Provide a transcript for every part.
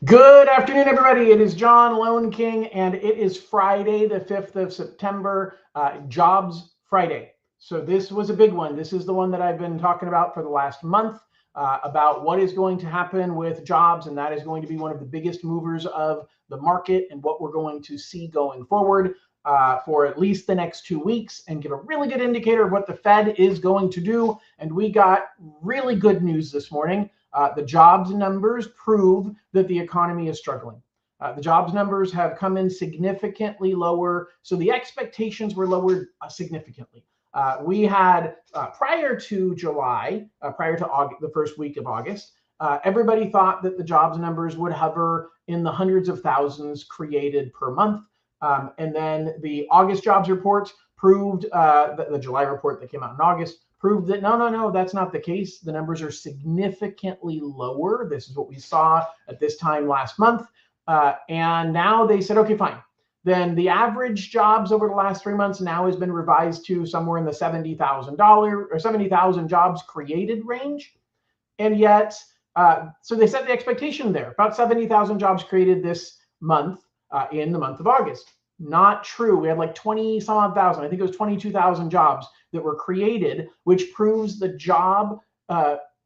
Good afternoon, everybody. It is John Lone King, and it is Friday, the 5th of September, Jobs Friday. So this was a big one. This is the one that I've been talking about for the last month, about what is going to happen with jobs, and that is going to be one of the biggest movers of the market and what we're going to see going forward for at least the next 2 weeks, and give a really good indicator of what the Fed is going to do. And we got really good news this morning. The jobs numbers prove that the economy is struggling. The jobs numbers have come in significantly lower, so the expectations were lowered significantly. We had prior to July, prior to August, the first week of August, everybody thought that the jobs numbers would hover in the hundreds of thousands created per month. And then the August jobs report proved, the July report that came out in August proved that no, that's not the case. The numbers are significantly lower. This is what we saw at this time last month. And now they said, okay, fine. Then the average jobs over the last 3 months now has been revised to somewhere in the $70,000 or 70,000 jobs created range. And yet, so they set the expectation there, about 70,000 jobs created this month in the month of August. Not true. We had like 20 some odd thousand. I think it was 22,000 jobs that were created, which proves the job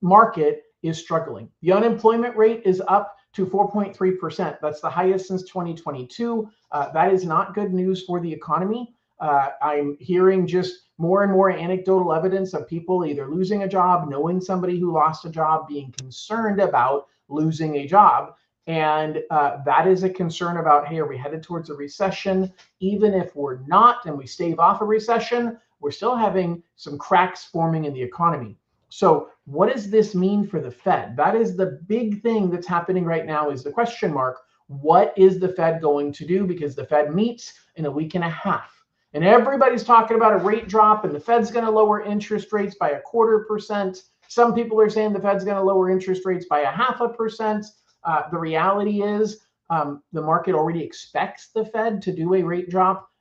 market is struggling. The unemployment rate is up to 4.3%. That's the highest since 2022. That is not good news for the economy. I'm hearing just more and more anecdotal evidence of people either losing a job, knowing somebody who lost a job, being concerned about losing a job. And that is a concern about, hey, are we headed towards a recession? Even if we're not and we stave off a recession, we're still having some cracks forming in the economy. So what does this mean for the Fed? That is the big thing that's happening right now, is the question mark. What is the Fed going to do? Because the Fed meets in a week and a half. And everybody's talking about a rate drop, and the Fed's going to lower interest rates by 0.25%. Some people are saying the Fed's going to lower interest rates by 0.5%. The reality is the market already expects the Fed to do a rate drop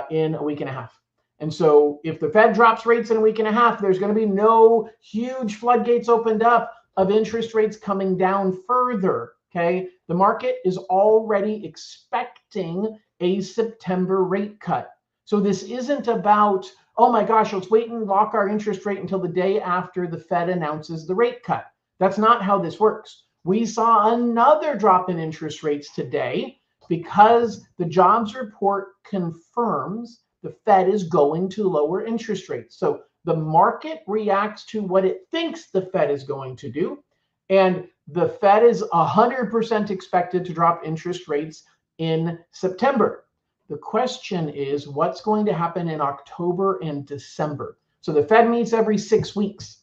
in a week and a half. And so if the Fed drops rates in a week and a half, there's going to be no huge floodgates opened up of interest rates coming down further. Okay, the market is already expecting a September rate cut. So this isn't about, oh my gosh, let's wait and lock our interest rate until the day after the Fed announces the rate cut. That's not how this works. We saw another drop in interest rates today because the jobs report confirms the Fed is going to lower interest rates. So the market reacts to what it thinks the Fed is going to do. And the Fed is 100% expected to drop interest rates in September. The question is, what's going to happen in October and December? So the Fed meets every 6 weeks.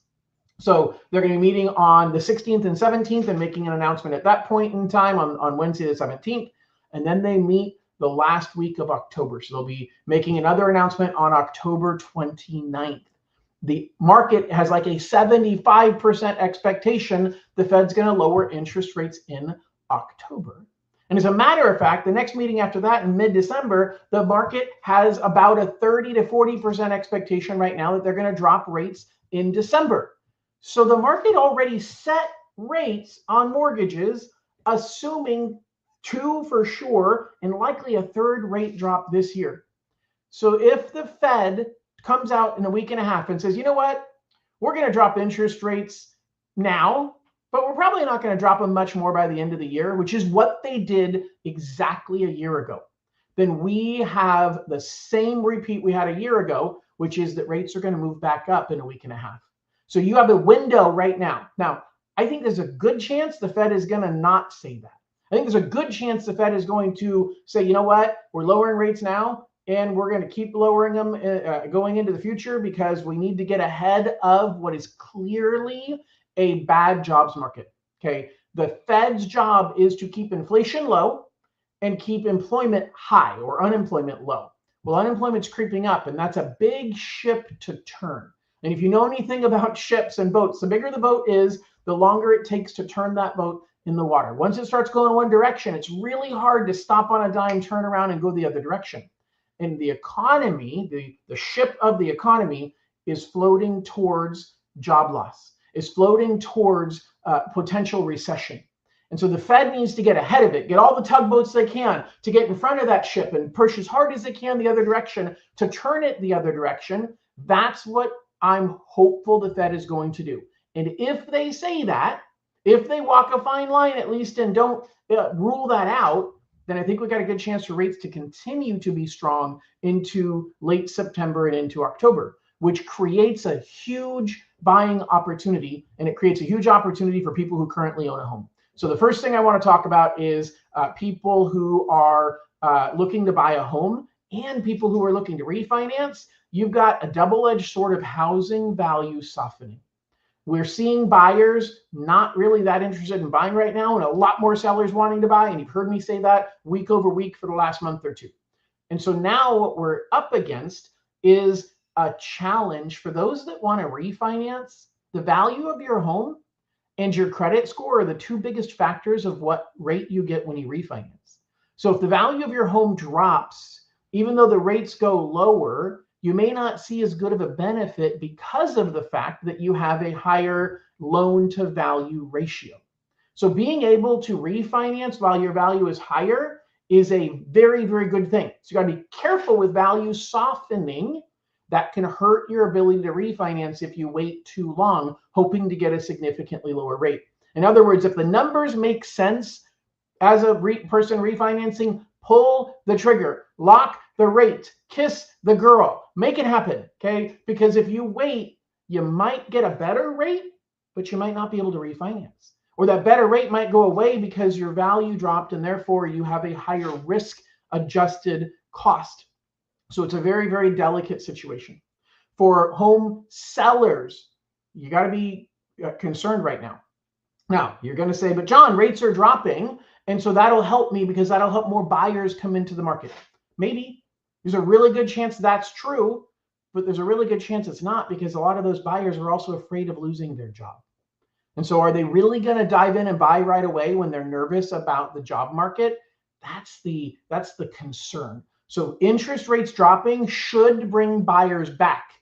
So they're going to be meeting on the 16th and 17th and making an announcement at that point in time on Wednesday the 17th. And then they meet the last week of October. So they'll be making another announcement on October 29th. The market has like a 75% expectation the Fed's going to lower interest rates in October. And as a matter of fact, the next meeting after that in mid-December, the market has about a 30 to 40% expectation right now that they're going to drop rates in December. So the market already set rates on mortgages, assuming 2 for sure, and likely a 3rd rate drop this year. So if the Fed comes out in a week and a half and says, you know what, we're going to drop interest rates now, but we're probably not going to drop them much more by the end of the year, which is what they did exactly a year ago, then we have the same repeat we had a year ago, which is that rates are going to move back up in a week and a half. So you have a window right now. Now, I think there's a good chance the Fed is going to not say that. I think there's a good chance the Fed is going to say, you know what, we're lowering rates now, and we're going to keep lowering them going into the future because we need to get ahead of what is clearly a bad jobs market. Okay, the Fed's job is to keep inflation low and keep employment high, or unemployment low. Well, unemployment's creeping up, and that's a big ship to turn. And if you know anything about ships and boats, the bigger the boat is, the longer it takes to turn that boat in the water. Once it starts going one direction, it's really hard to stop on a dime, turn around, and go the other direction. And the economy, the ship of the economy, is floating towards job loss, is floating towards potential recession. And so the Fed needs to get ahead of it, get all the tugboats they can to get in front of that ship and push as hard as they can the other direction to turn it the other direction. That's what I'm hopeful the Fed is going to do. And if they say that, if they walk a fine line at least and don't rule that out, then I think we've got a good chance for rates to continue to be strong into late September and into October, which creates a huge buying opportunity, and it creates a huge opportunity for people who currently own a home. So the first thing I want to talk about is people who are looking to buy a home and people who are looking to refinance. You've got a double-edged sword of housing value softening. We're seeing buyers not really that interested in buying right now, and a lot more sellers wanting to buy. And you've heard me say that week over week for the last month or two. And so now what we're up against is a challenge for those that want to refinance. The value of your home and your credit score are the two biggest factors of what rate you get when you refinance. So if the value of your home drops, even though the rates go lower, you may not see as good of a benefit because of the fact that you have a higher loan to value ratio. So being able to refinance while your value is higher is a very, very good thing. So you got to be careful with value softening. That can hurt your ability to refinance if you wait too long, hoping to get a significantly lower rate. In other words, if the numbers make sense as a person refinancing, pull the trigger, lock the rate, kiss the girl, make it happen, okay? Because if you wait, you might get a better rate, but you might not be able to refinance. Or that better rate might go away because your value dropped and therefore you have a higher risk adjusted cost. So it's a very, very delicate situation. For home sellers, you got to be concerned right now. Now, you're going to say, but John, rates are dropping, and so that'll help me because that'll help more buyers come into the market. Maybe. There's a really good chance that's true, but there's a really good chance it's not because a lot of those buyers are also afraid of losing their job. And so are they really going to dive in and buy right away when they're nervous about the job market? That's the concern. So interest rates dropping should bring buyers back,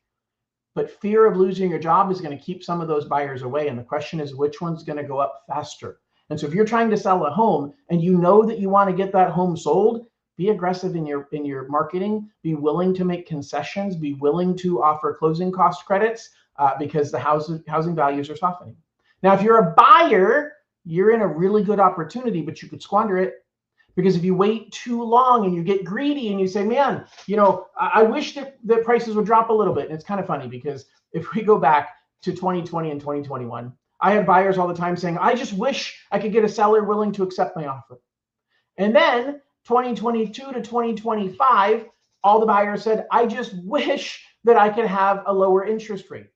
but fear of losing your job is going to keep some of those buyers away. And the question is, which one's going to go up faster? And so if you're trying to sell a home and you know that you want to get that home sold, be aggressive in your marketing, be willing to make concessions, be willing to offer closing cost credits because the housing values are softening. Now, if you're a buyer, you're in a really good opportunity, but you could squander it. Because if you wait too long and you get greedy and you say, man, I wish that prices would drop a little bit. And it's kind of funny because if we go back to 2020 and 2021, I had buyers all the time saying, I just wish I could get a seller willing to accept my offer. And then 2022 to 2025, all the buyers said, I just wish that I could have a lower interest rate.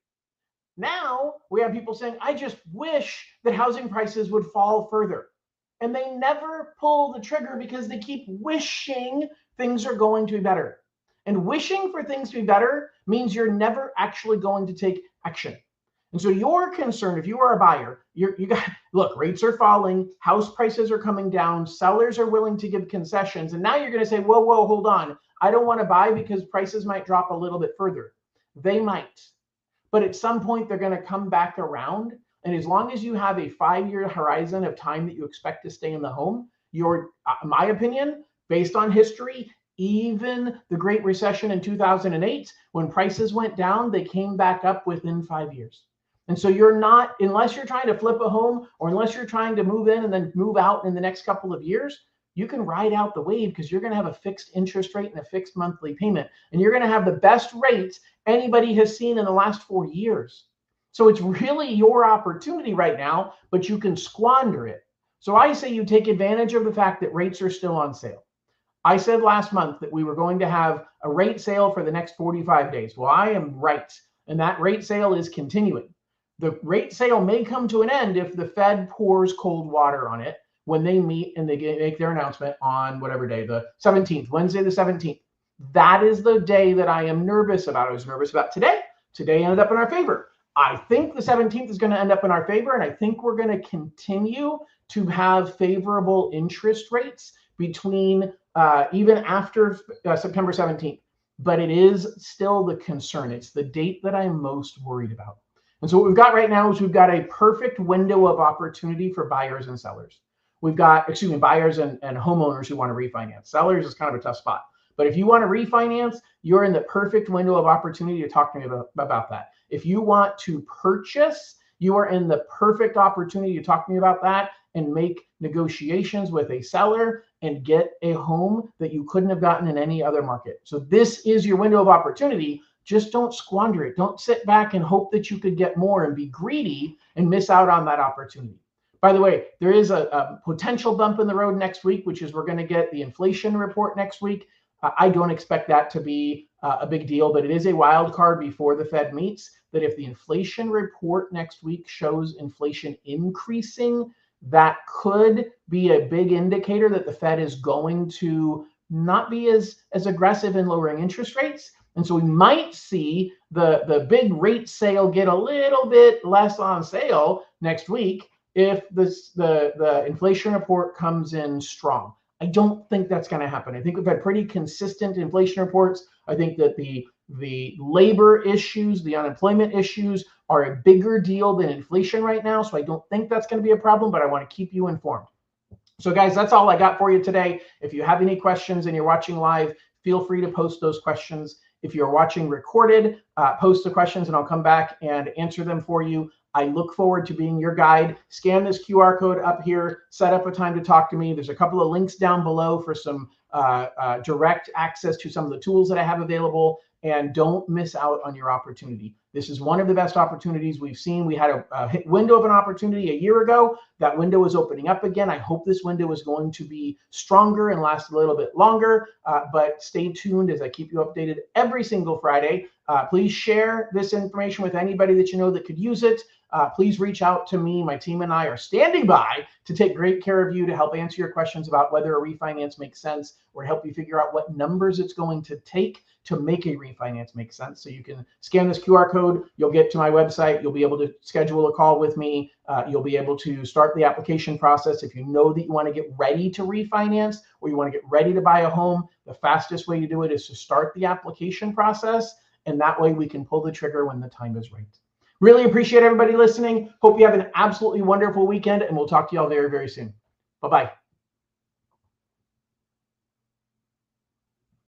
Now we have people saying, I just wish that housing prices would fall further. And they never pull the trigger because they keep wishing things are going to be better. And wishing for things to be better means you're never actually going to take action. And so your concern, if you are a buyer, look, rates are falling, house prices are coming down, sellers are willing to give concessions. And now you're going to say, whoa, hold on. I don't want to buy because prices might drop a little bit further. They might. But at some point, they're going to come back around. And as long as you have a 5-year horizon of time that you expect to stay in the home, my opinion, based on history, even the Great Recession in 2008, when prices went down, they came back up within 5 years. And so you're not, unless you're trying to flip a home or unless you're trying to move in and then move out in the next couple of years, you can ride out the wave because you're going to have a fixed interest rate and a fixed monthly payment. And you're going to have the best rate anybody has seen in the last 4 years. So it's really your opportunity right now, but you can squander it. So I say you take advantage of the fact that rates are still on sale. I said last month that we were going to have a rate sale for the next 45 days. Well, I am right. And that rate sale is continuing. The rate sale may come to an end if the Fed pours cold water on it when they meet and they make their announcement on whatever day, the 17th, Wednesday the 17th. That is the day that I am nervous about. I was nervous about today. Today ended up in our favor. I think the 17th is going to end up in our favor, and I think we're going to continue to have favorable interest rates between even after September 17th. But it is still the concern. It's the date that I'm most worried about. And so what we've got right now is we've got a perfect window of opportunity for buyers and sellers. we've got, buyers and homeowners who want to refinance. Sellers is kind of a tough spot. But if you want to refinance, you're in the perfect window of opportunity to talk to me about that. If you want to purchase, you are in the perfect opportunity to talk to me about that and make negotiations with a seller and get a home that you couldn't have gotten in any other market. So this is your window of opportunity. Just don't squander it. Don't sit back and hope that you could get more and be greedy and miss out on that opportunity. By the way, there is a potential bump in the road next week, which is we're going to get the inflation report next week. I don't expect that to be a big deal, but it is a wild card before the Fed meets that if the inflation report next week shows inflation increasing, that could be a big indicator that the Fed is going to not be as aggressive in lowering interest rates. And so we might see the big rate sale get a little bit less on sale next week if the inflation report comes in strong. I don't think that's going to happen. I think we've had pretty consistent inflation reports. I think that the labor issues, the unemployment issues are a bigger deal than inflation right now. So I don't think that's going to be a problem, but I want to keep you informed. So guys, that's all I got for you today. If you have any questions and you're watching live, feel free to post those questions. If you're watching recorded, post the questions and I'll come back and answer them for you. I look forward to being your guide. Scan this QR code up here, set up a time to talk to me. There's a couple of links down below for some direct access to some of the tools that I have available, and don't miss out on your opportunity. This is one of the best opportunities we've seen. We had a window of an opportunity a year ago. That window is opening up again. I hope this window is going to be stronger and last a little bit longer, but stay tuned as I keep you updated every single Friday. Please share this information with anybody that you know that could use it. Please reach out to me. My team and I are standing by to take great care of you, to help answer your questions about whether a refinance makes sense, or to help you figure out what numbers it's going to take to make a refinance make sense. So you can scan this QR code. You'll get to my website. You'll be able to schedule a call with me. You'll be able to start the application process. If you know that you want to get ready to refinance or you want to get ready to buy a home, the fastest way to do it is to start the application process. And that way we can pull the trigger when the time is right. Really appreciate everybody listening. Hope you have an absolutely wonderful weekend, and we'll talk to y'all very, very soon. Bye-bye.